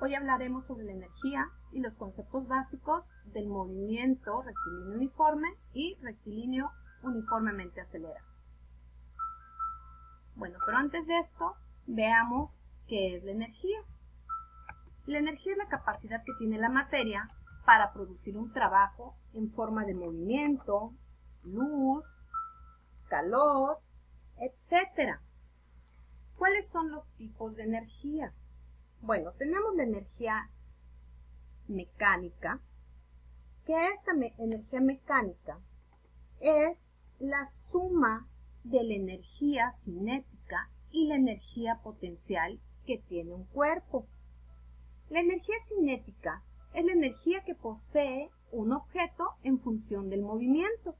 Hoy hablaremos sobre la energía y los conceptos básicos del movimiento rectilíneo uniforme y rectilíneo uniformemente acelerado. Bueno, pero antes de esto, veamos qué es la energía. La energía es la capacidad que tiene la materia para producir un trabajo en forma de movimiento, luz, calor, etc. ¿Cuáles son los tipos de energía? Bueno, tenemos la energía mecánica, que esta energía mecánica es la suma de la energía cinética y la energía potencial que tiene un cuerpo. La energía cinética es la energía que posee un objeto en función del movimiento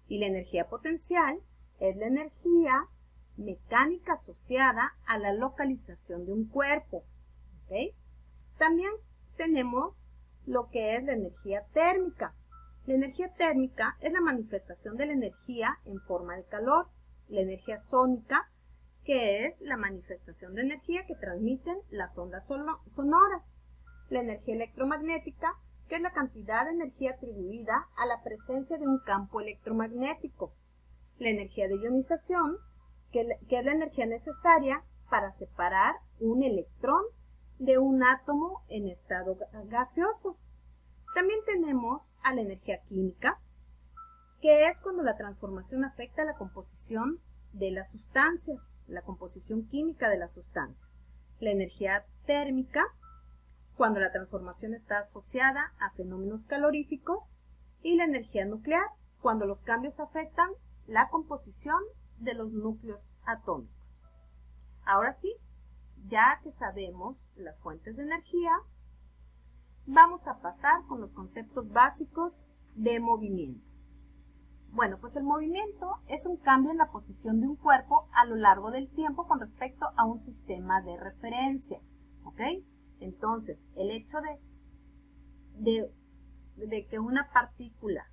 y la energía potencial es la energía mecánica asociada a la localización de un cuerpo. ¿Okay? También tenemos lo que es la energía térmica. La energía térmica es la manifestación de la energía en forma de calor. La energía sónica, que es la manifestación de energía que transmiten las ondas sonoras. La energía electromagnética, que es la cantidad de energía atribuida a la presencia de un campo electromagnético. La energía de ionización, que es la energía necesaria para separar un electrón de un átomo en estado gaseoso. También tenemos a la energía química, que es cuando la transformación afecta la composición de las sustancias, la composición química de las sustancias. La energía térmica, cuando la transformación está asociada a fenómenos caloríficos. Y la energía nuclear, cuando los cambios afectan la composición de los núcleos atómicos. Ahora sí, ya que sabemos las fuentes de energía, vamos a pasar con los conceptos básicos de movimiento. Bueno, pues el movimiento es un cambio en la posición de un cuerpo a lo largo del tiempo con respecto a un sistema de referencia. ¿Ok? Entonces, el hecho de que una partícula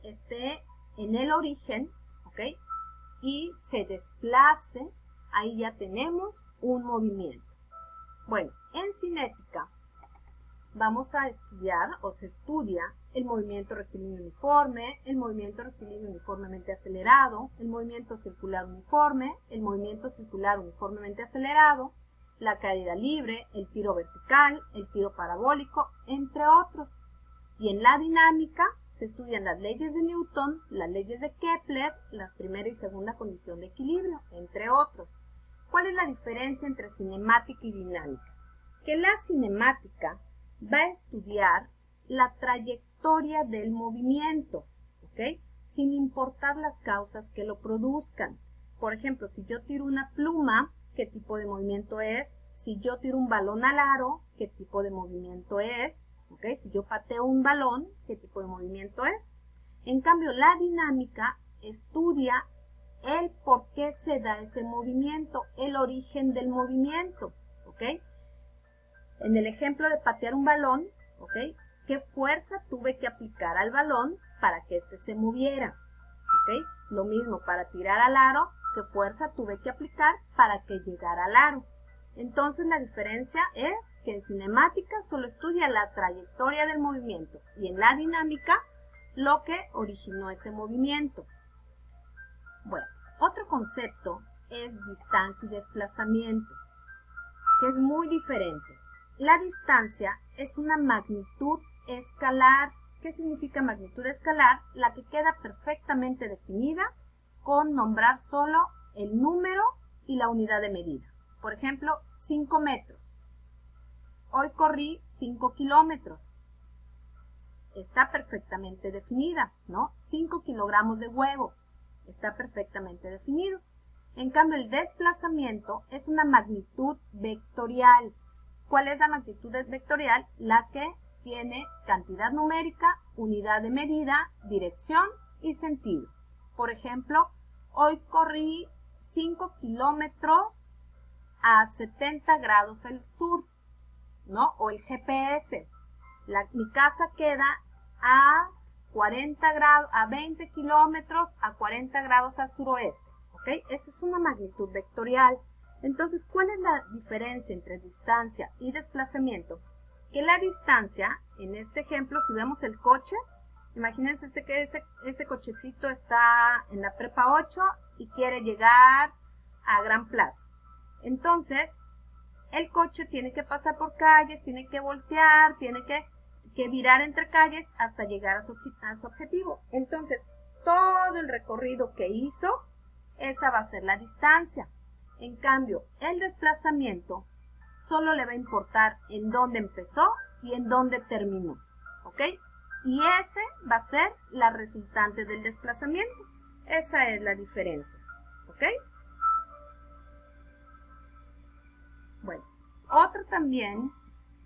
esté en el origen, ¿ok? Y se desplace, ahí ya tenemos un movimiento. Bueno, en cinética vamos a estudiar o se estudia el movimiento rectilíneo uniforme, el movimiento rectilíneo uniformemente acelerado, el movimiento circular uniforme, el movimiento circular uniformemente acelerado, la caída libre, el tiro vertical, el tiro parabólico, entre otros. Y en la dinámica se estudian las leyes de Newton, las leyes de Kepler, la primera y segunda condición de equilibrio, entre otros. ¿Cuál es la diferencia entre cinemática y dinámica? Que la cinemática va a estudiar la trayectoria del movimiento, ¿ok? Sin importar las causas que lo produzcan. Por ejemplo, si yo tiro una pluma, ¿qué tipo de movimiento es? Si yo tiro un balón al aro, ¿qué tipo de movimiento es? ¿Ok? Si yo pateo un balón, ¿qué tipo de movimiento es? En cambio, la dinámica estudia el por qué se da ese movimiento, el origen del movimiento, ¿ok? En el ejemplo de patear un balón, ¿ok? ¿Qué fuerza tuve que aplicar al balón para que éste se moviera? ¿Ok? Lo mismo para tirar al aro, ¿qué fuerza tuve que aplicar para que llegara al aro? Entonces la diferencia es que en cinemática solo estudia la trayectoria del movimiento y en la dinámica lo que originó ese movimiento. Bueno, otro concepto es distancia y desplazamiento, que es muy diferente. La distancia es una magnitud escalar. ¿Qué significa magnitud escalar? La que queda perfectamente definida con nombrar solo el número y la unidad de medida. Por ejemplo, 5 metros. Hoy corrí 5 kilómetros. Está perfectamente definida, ¿no? 5 kilogramos de huevo. Está perfectamente definido. En cambio, el desplazamiento es una magnitud vectorial. ¿Cuál es la magnitud vectorial? La que tiene cantidad numérica, unidad de medida, dirección y sentido. Por ejemplo, hoy corrí 5 kilómetros a 70 grados al sur, ¿no? O el GPS. Mi casa queda a 40 grados, a 20 kilómetros a 40 grados al suroeste, ¿ok? Esa es una magnitud vectorial. Entonces, ¿cuál es la diferencia entre distancia y desplazamiento? que la distancia, en este ejemplo, si vemos el coche, imagínense que este cochecito está en la prepa 8 y quiere llegar a Gran Plaza. Entonces, el coche tiene que pasar por calles, tiene que voltear, tiene que virar entre calles hasta llegar a su objetivo. Entonces, todo el recorrido que hizo, esa va a ser la distancia. En cambio, el desplazamiento solo le va a importar en dónde empezó y en dónde terminó, ¿ok? Y ese va a ser la resultante del desplazamiento. Esa es la diferencia, ¿ok? Bueno, otra también,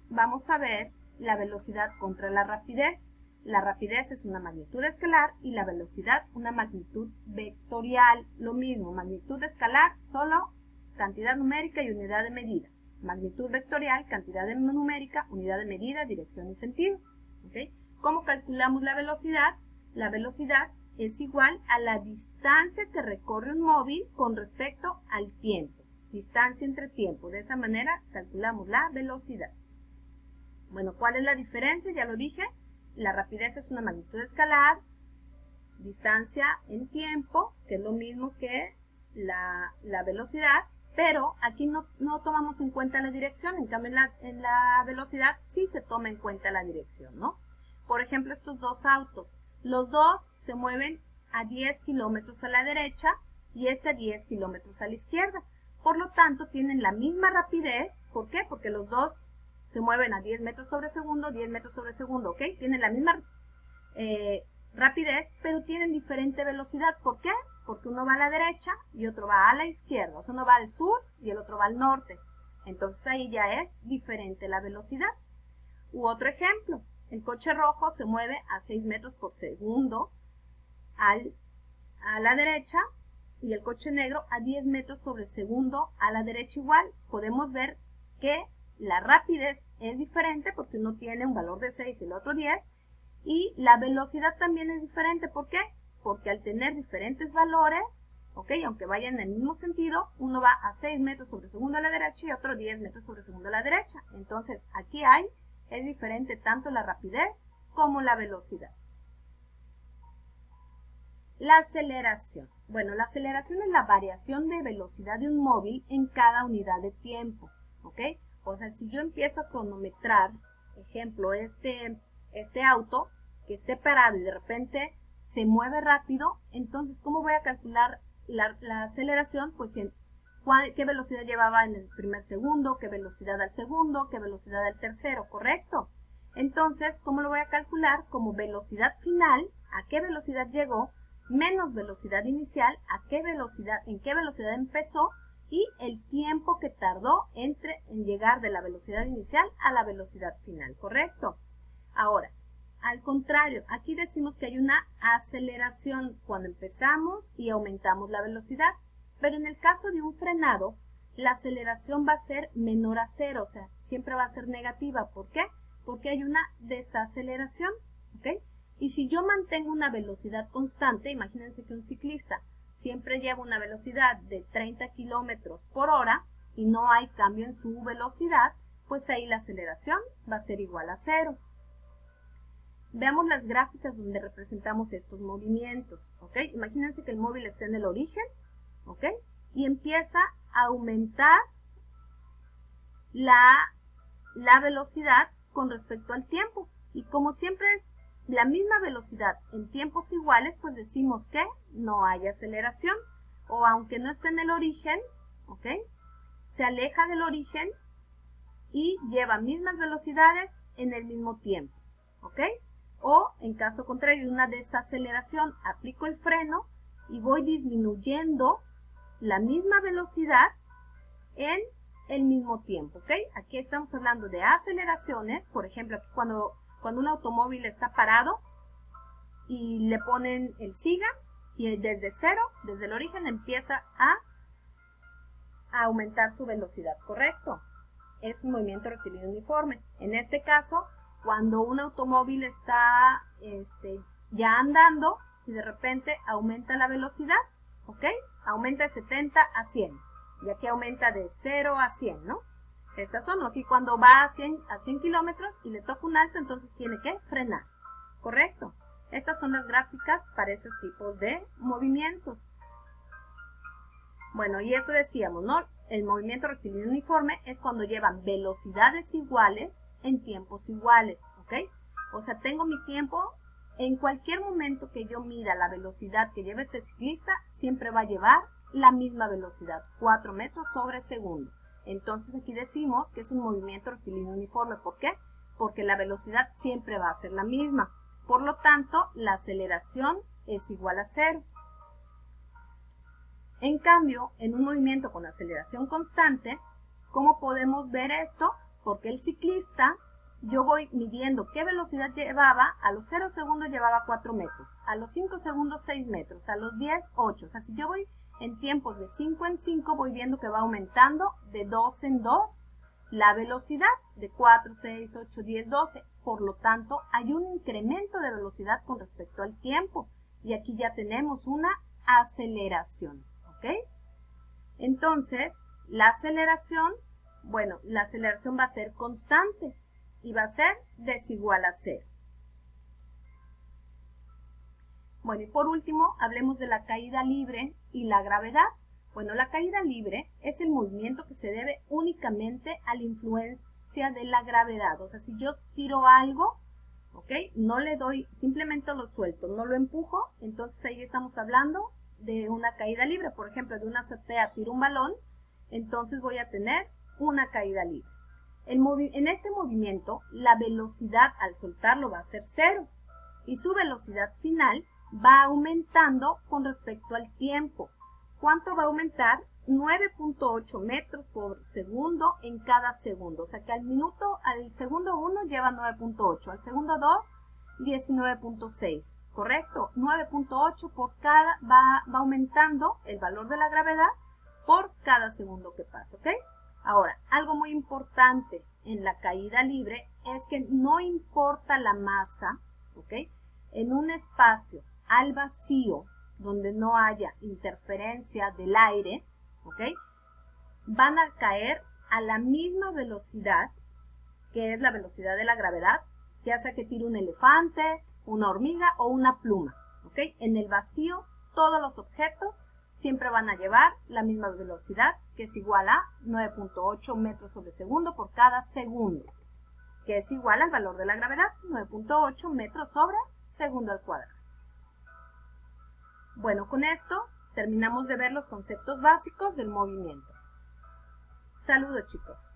vamos a ver la velocidad contra la rapidez. La rapidez es una magnitud escalar y la velocidad una magnitud vectorial. Lo mismo, magnitud escalar, solo cantidad numérica y unidad de medida. Magnitud vectorial, cantidad numérica, unidad de medida, dirección y sentido. ¿Okay? ¿Cómo calculamos la velocidad? La velocidad es igual a la distancia que recorre un móvil con respecto al tiempo. Distancia entre tiempo. De esa manera calculamos la velocidad. Bueno, ¿cuál es la diferencia? Ya lo dije. La rapidez es una magnitud escalar, distancia en tiempo, que es lo mismo que la velocidad, pero aquí no tomamos en cuenta la dirección. En cambio, en la velocidad sí se toma en cuenta la dirección, ¿no? Por ejemplo, estos dos autos, los dos se mueven a 10 kilómetros a la derecha y este a 10 kilómetros a la izquierda. Por lo tanto, tienen la misma rapidez. ¿Por qué? Porque los dos se mueven a 10 metros sobre segundo, 10 metros sobre segundo, ¿ok? Tienen la misma rapidez, pero tienen diferente velocidad. ¿Por qué? Porque uno va a la derecha y otro va a la izquierda. O sea, uno va al sur y el otro va al norte. Entonces ahí ya es diferente la velocidad. U otro ejemplo, el coche rojo se mueve a 6 metros por segundo a la derecha y el coche negro a 10 metros sobre segundo a la derecha igual. Podemos ver que la rapidez es diferente porque uno tiene un valor de 6 y el otro 10. Y la velocidad también es diferente. ¿Por qué? Porque al tener diferentes valores, ¿ok? Aunque vayan en el mismo sentido, uno va a 6 metros sobre segundo a la derecha y otro 10 metros sobre segundo a la derecha. Entonces, aquí es diferente tanto la rapidez como la velocidad. La aceleración. Bueno, la aceleración es la variación de velocidad de un móvil en cada unidad de tiempo, ¿ok? O sea, si yo empiezo a cronometrar, ejemplo, este auto que esté parado y de repente se mueve rápido, entonces, ¿cómo voy a calcular la aceleración? Pues qué velocidad llevaba en el primer segundo, qué velocidad al segundo, qué velocidad al tercero, ¿correcto? Entonces, ¿cómo lo voy a calcular? Como velocidad final, a qué velocidad llegó, menos velocidad inicial, en qué velocidad empezó, y el tiempo que tardó en llegar de la velocidad inicial a la velocidad final, ¿correcto? Ahora, al contrario, aquí decimos que hay una aceleración cuando empezamos y aumentamos la velocidad, pero en el caso de un frenado, la aceleración va a ser menor a cero, o sea, siempre va a ser negativa. ¿Por qué? Porque hay una desaceleración, ¿ok? Y si yo mantengo una velocidad constante, imagínense que un ciclista siempre lleva una velocidad de 30 kilómetros por hora y no hay cambio en su velocidad, pues ahí la aceleración va a ser igual a cero. Veamos las gráficas donde representamos estos movimientos, ¿ok? Imagínense que el móvil está en el origen, ¿ok? Y empieza a aumentar la velocidad con respecto al tiempo. Y como siempre es la misma velocidad en tiempos iguales, pues decimos que no hay aceleración. O aunque no esté en el origen, ¿ok? Se aleja del origen y lleva mismas velocidades en el mismo tiempo, ¿ok? O en caso contrario, una desaceleración, aplico el freno y voy disminuyendo la misma velocidad en el mismo tiempo, ¿ok? Aquí estamos hablando de aceleraciones, por ejemplo, aquí cuando un automóvil está parado y le ponen el siga y desde cero, desde el origen, empieza a aumentar su velocidad, ¿correcto? Es un movimiento rectilíneo uniforme. En este caso, cuando un automóvil está ya andando y de repente aumenta la velocidad, ¿ok? Aumenta de 70 a 100. Y aquí aumenta de 0 a 100, ¿no? Estas son, aquí cuando va a 100 kilómetros y le toca un alto, entonces tiene que frenar. ¿Correcto? Estas son las gráficas para esos tipos de movimientos. Bueno, y esto decíamos, ¿no? El movimiento rectilíneo uniforme es cuando llevan velocidades iguales en tiempos iguales, ¿ok? O sea, tengo mi tiempo, en cualquier momento que yo mida la velocidad que lleva este ciclista, siempre va a llevar la misma velocidad, 4 metros sobre segundo. Entonces aquí decimos que es un movimiento rectilíneo uniforme. ¿Por qué? Porque la velocidad siempre va a ser la misma. Por lo tanto, la aceleración es igual a 0. En cambio, en un movimiento con aceleración constante, ¿cómo podemos ver esto? Porque el ciclista, yo voy midiendo qué velocidad llevaba, a los 0 segundos llevaba 4 metros, a los 5 segundos 6 metros, a los 10, 8. O sea, si yo voy en tiempos de 5 en 5, voy viendo que va aumentando de 2 en 2 la velocidad, de 4, 6, 8, 10, 12. Por lo tanto, hay un incremento de velocidad con respecto al tiempo. Y aquí ya tenemos una aceleración. ¿Ok? Entonces, la aceleración, bueno, la aceleración va a ser constante y va a ser desigual a 0. Bueno, y por último, hablemos de la caída libre y la gravedad. Bueno, la caída libre es el movimiento que se debe únicamente a la influencia de la gravedad. O sea, si yo tiro algo, ¿ok? No le doy, simplemente lo suelto, no lo empujo, entonces ahí estamos hablando de una caída libre. Por ejemplo, de una azotea tiro un balón, entonces voy a tener una caída libre. En este movimiento, la velocidad al soltarlo va a ser 0 y su velocidad final va aumentando con respecto al tiempo. ¿Cuánto va a aumentar? 9.8 metros por segundo en cada segundo. O sea que al segundo 1 lleva 9.8, al segundo 2 19.6, ¿correcto? 9.8 por cada, va aumentando el valor de la gravedad por cada segundo que pasa, ¿ok? Ahora, algo muy importante en la caída libre es que no importa la masa, ¿ok? En un espacio al vacío, donde no haya interferencia del aire, ¿ok? Van a caer a la misma velocidad, que es la velocidad de la gravedad, ya sea que tire un elefante, una hormiga o una pluma, ¿ok? En el vacío, todos los objetos siempre van a llevar la misma velocidad, que es igual a 9.8 metros sobre segundo por cada segundo, que es igual al valor de la gravedad, 9.8 metros sobre segundo al cuadrado. Bueno, con esto terminamos de ver los conceptos básicos del movimiento. Saludos, chicos.